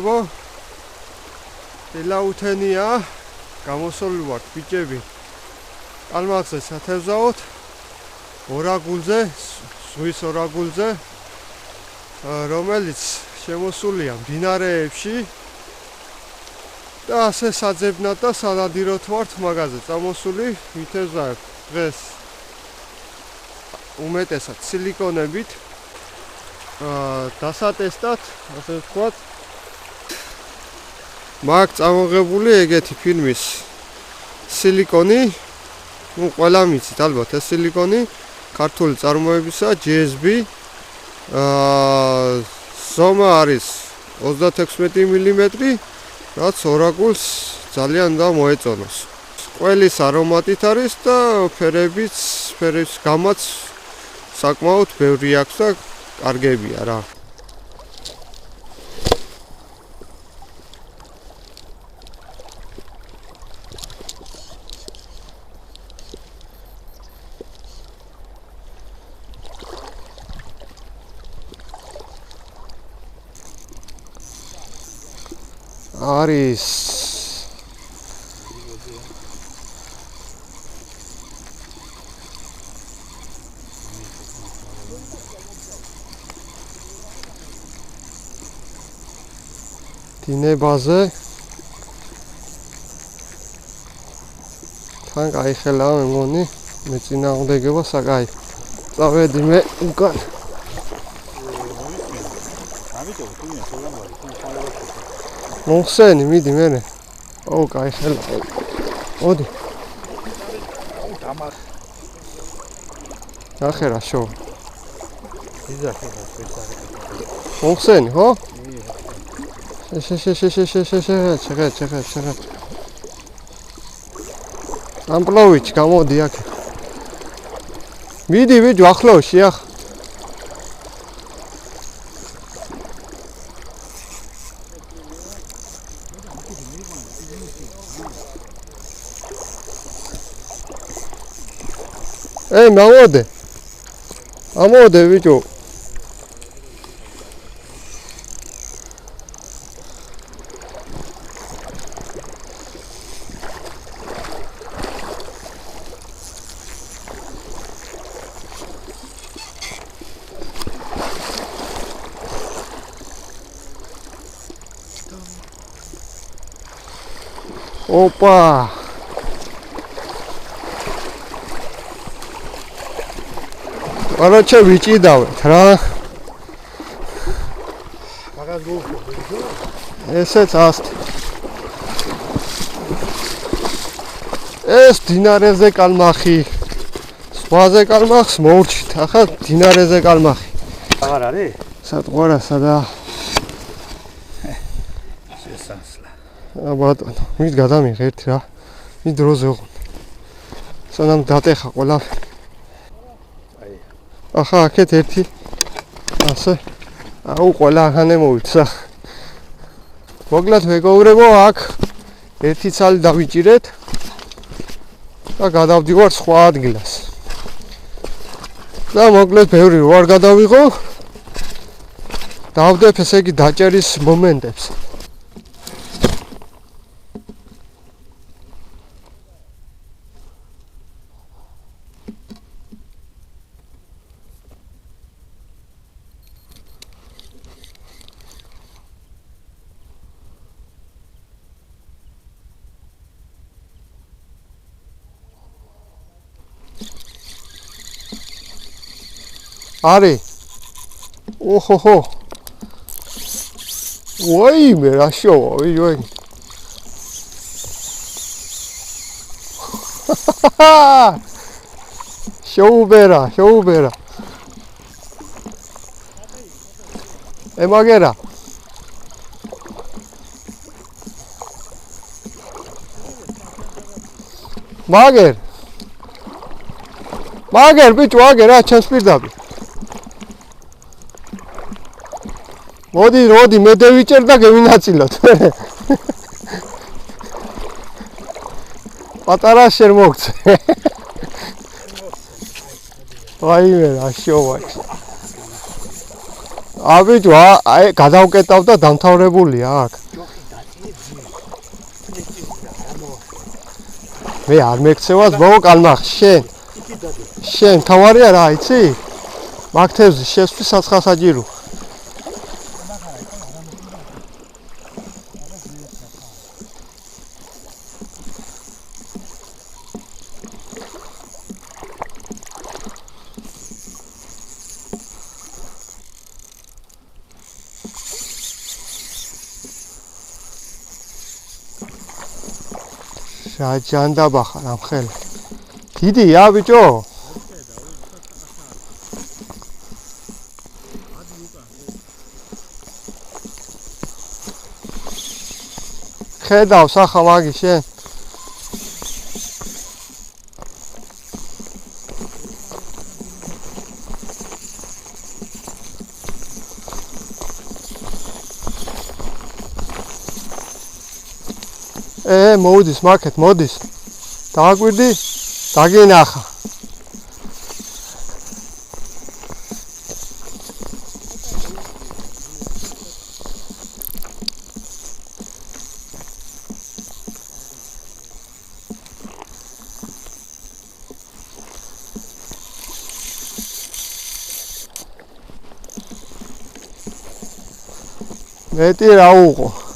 მეგობრებო, ელაუთენია, გამოსული ვართ ბიჭები. კალმახზე სათევზაოთ, ორაგულზე, ზღვის ორაგულზე, რომელიც შემოსულია მდინარეებში და ასე საძებნად და სანადიროთ ვართ მაგაზე წამოსული, ვითევზავთ დღეს უმეტესად სილიკონებით, დასატესტად, ასე ვთქვათ. მაგ წამოღებული ეგეთი ფილმის სილიკონი, ყველა მიცით ალბათ ეს სილიკონი, ქართული წარმოებისა, GSB, ზომა არის 36 მმ, რაც ორაგულს ძალიან უნდა მოეწონოს. ყველის არომატით არის და ფერების გამაც საკმაოდ ბევრი აქვს და კარგებია რა. არის დინებაზე თან გაიხელა მე მგონი მეწინააღმდეგება საკაი წავედი მე უკან მოხსენი მიდი მერე ო გაიხელა მოდი ახერა შო მოხსენი ხო? შეხეთ. ამპლოვიჩ გამოდი აქ. მიდი ვიჯო ახლოში ახ. ამოდე ვიჯო. Опа! Короче, вычидавать, ра. Ესეც ასთ. ეს დინარეზე კალმახი. ზღვაზე კალმახს მოურჩით, ახლა დინარეზე კალმახი. აღარ არის? სატყვარა სადა. ბატონო, მით გადამიღე ერთი რა. მით დროზე ოღონ. სანამ დატეხა ყველა. ახლა აქეთ ერთი. ასე. აუ ყველა ახანე მოვიცა. მოკლედ მეგობრებო, აქ ერთი ცალი დავიჭირეთ და გადავდივარ სხვა ადგილას. და მოკლედ ბევრი ვარ გადავიღო. დავდებ ესე იგი დაჭერის მომენტებს. Ari. Ohoho. Ой, мера шо, ой. Шоубера. Эмагера. Მაგერ ბიჭო, აგერ რა ჩანს პირდაპირ. მოდი, მე დავიჭერ და გევინაწილოთ. პატარა შენ მოგწე. ვაიმე რა შოვაჩ. აბიჯო, აი გადავკეტავ და დამთავრებულია აქ. მე არ მეკცევას ბოლო კალმახ შენ თავარია რა იცი? მაგთევზი შესვლის საცხა საჯირო. რა ჯანდაბა ხარ ამ ხელი. დიდია ბიჭო? ხედავს ახლა მაგი შენ. მოუდის მარკეთ, მოდის. დააგვირდი, დაგინახა. მეტი რა უყო.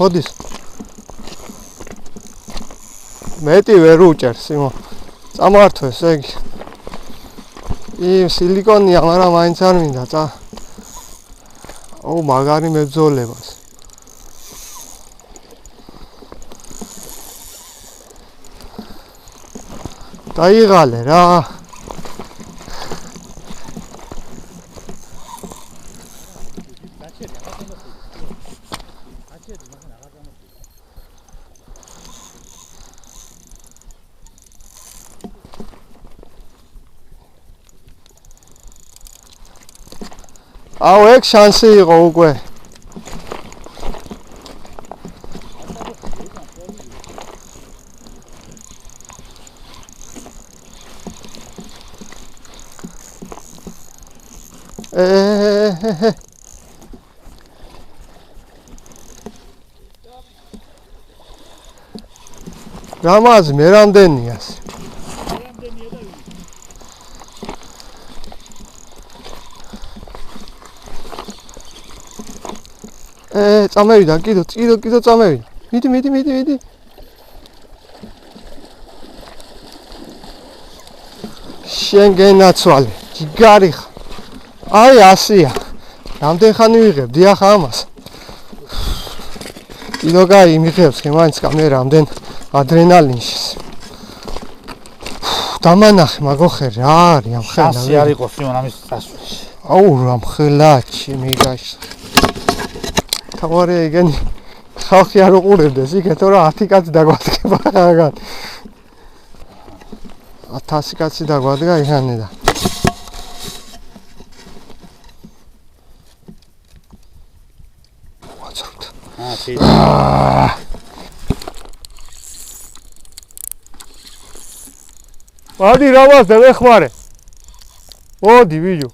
მოდის. მეტი ვერ უჭერს იმო. წამართვეს ეგ. სილიკონია, მაგრამ მაინც არ მინდა წა. მაგარი მებრძოლებას. დაიღალე რა. აუ ეგ შანსი იყო უკვე. რამაზი მე რამდენიას? წამევიდა, კიდო წამევიდა. მიდი. შენ გენაცვალე, ჯიგარი ხარ. აი ასია. რამდენ ხანი ვიღებ, დიახ ამას. კიდო კაი მიღებს, მაინც კამე რამდენ ადრენალინში. დამანახე მაგოხე რა არის ამ ხელა. ასე არ იყოს სიმონ ამის წასვლაში. აუ რა მხელაჩი მიგაშ. თავარი ეგენი ხალხი არ უყურებდეს იქ თორე 10 კაცი დაგვადგება ხაგან 1000 კაცი დაგვადგა იქანე და ვაცრობთ მოდი რამას და ვეხმარე მოდი ბიჭო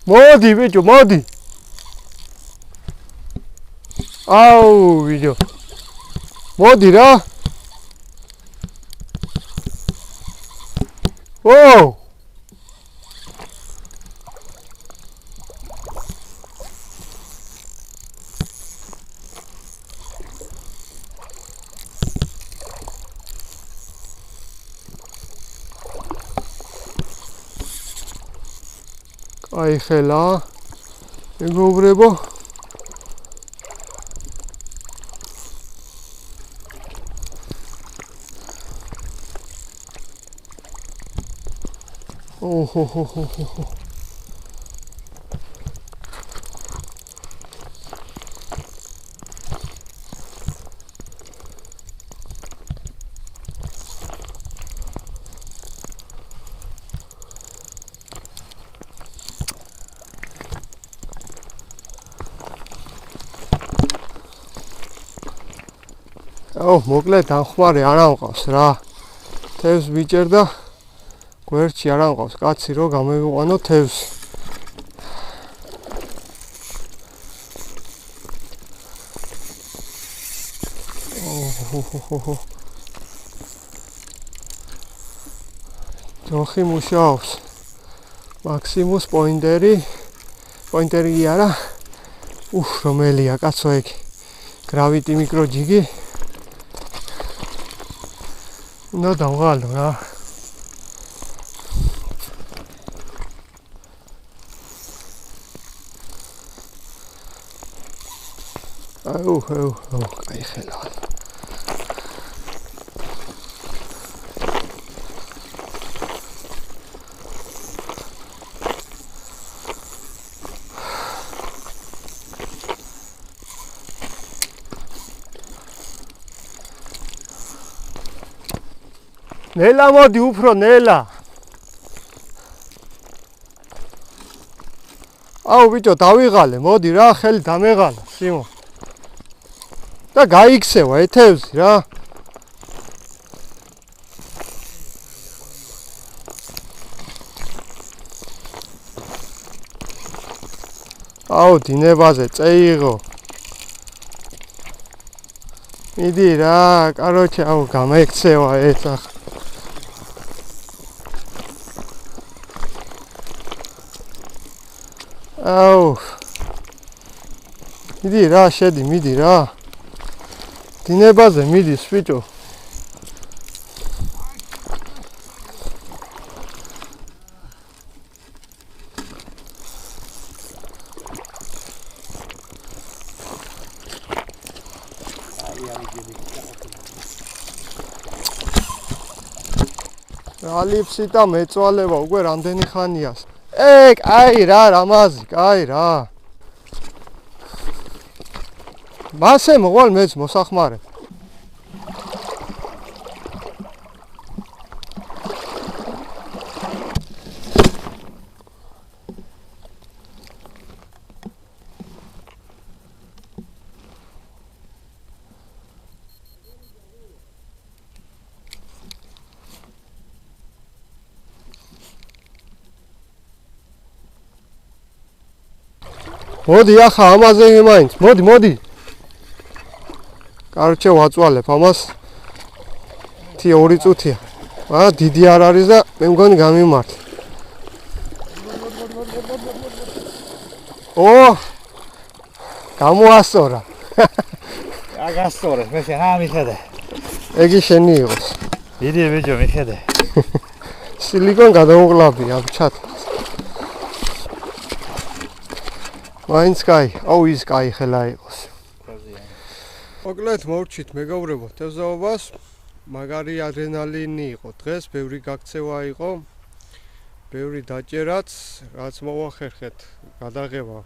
მოდი ბიჭო მოდი აუ ბიჭო მოდი რა ო აი ხელა მეგობრებო ოჰო აუ, მოკლედ დამხმარე არ ამყავს რა. თევზს მიჭერდა გვერდში არ ამყავს კაცი რომ გამოვიყვანო თევზს. ჯოხი მუშაობს. მაქსიმუს პოინტერი არა. რომელია კაცო ეგ. გრავიტი მიკროჯიგი. უნდა დავღალო რა. აუ, კაი ხელა. ნელა მოდი უფრო ნელა. აუ ბიჭო დავიღალე, მოდი რა, ხელი დამეღალა, სიმო. და გაიქცევა ეთევზი რა. აუ დინებაზე წეიღო. მიდი რა, კაროჩე, აუ გამეიქცევა ეს ახლა. აუ მიდი რა, შედი, მიდი რა. დინებაზე მიდის ბიჭო. ალიფსი და მეწვალება უკვე რამდენი ხანია. კაი რა, რამაზი, კაი რა. მასე მოვალ მეც მოსახმარე. მოდი ახლა ამაზე მაინც, მოდი. კაროჩე ვაწვალებ ამას. 2 წუთია. დიდი არ არის და მე მგონი გამიმართლა. გამოასწორა. აგასწორე, მე შენ ამიხედე. ეგი შენი იყოს. დიდი ბიჭო, მიხედე. სილიკონ გადაუღლაბი, აბჩათ. მაინც კაი, აუ ის კაი ხელა იყოს. მოკლედ მოვჩით მეგობრებო თევზაობას. მაგარი ადრენალინი იყო დღეს, ბევრი გაქცევა იყო. ბევრი დაჭერაც, რაც მოვახერხეთ, გადაღება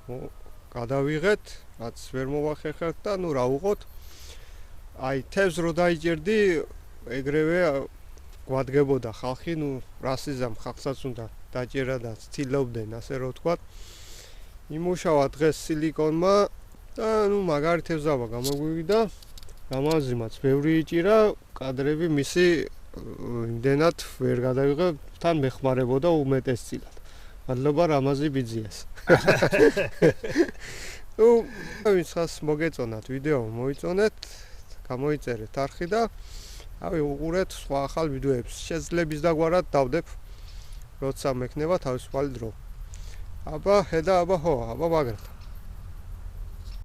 გადავიღეთ, რაც ვერ მოვახერხეთ და ნუ რა უყოთ. აი თევზს რო დაიჭერდი, ეგრევე გვადგებოდა ხალხი, ნუ რასიზამ ხალხსაც უნდა დაჭერა და ცდილობდნენ, ასე რომ ვთქვათ. იმუშავა დღეს სილიკონმა და ნუ მაგარი თევზაობა გამოგვივიდა. გამაზიმაც ბევრი იჭირა, კადრები მისი იმდენად ვერ გადავიღე, თან მეხმარებოდა უმეტესწილად. მადლობა რამაზი ბიძიას. ნუ ვინცას მოგეწონათ ვიდეო, მოიწონეთ, გამოიწერეთ არხი და ავი უყურეთ სხვა ახალ ვიდეოებს. შეძლების დაგვარად დავდებ, როცა მექნება თავისუფალი დრო. აბა, აბა, აბა, მაგრად.